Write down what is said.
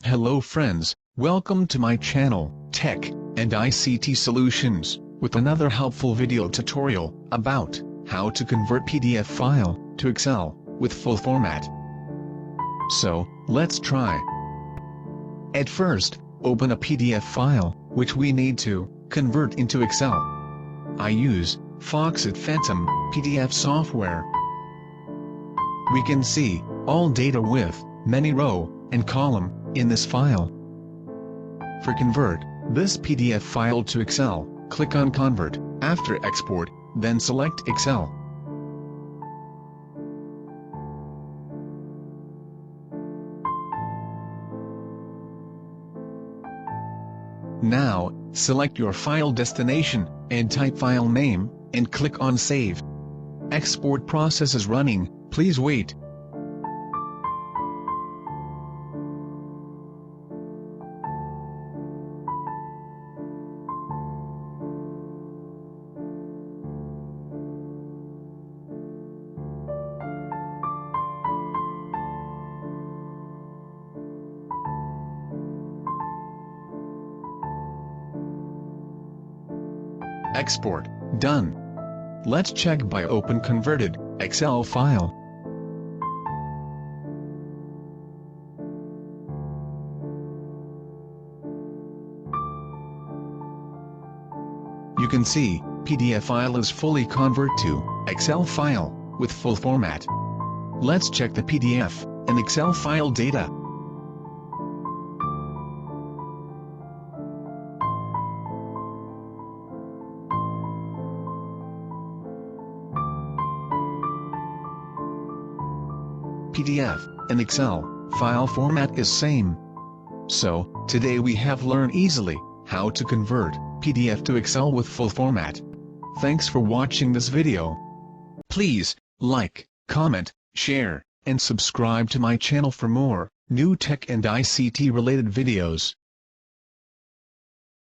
Hello friends, welcome to my channel, Tech and ICT Solutions, with another helpful video tutorial about how to convert PDF file to Excel with full format. So, let's try. At first, open a PDF file, which we need to convert into Excel. I use Foxit Phantom PDF software. We can see all data with many row and column in this file. For convert this PDF file to Excel, click on Convert. After export, then select Excel. Now, select your file destination and type file name and click on Save. Export process is running, please wait. Export done. Let's check by Open Converted Excel file. You can see PDF file is fully converted to Excel file with full format. Let's check the PDF and Excel file data. PDF and Excel file format is same. So, today we have learned easily how to convert PDF to Excel with full format. Thanks for watching this video. Please like, comment, share, and subscribe to my channel for more new tech and ICT related videos.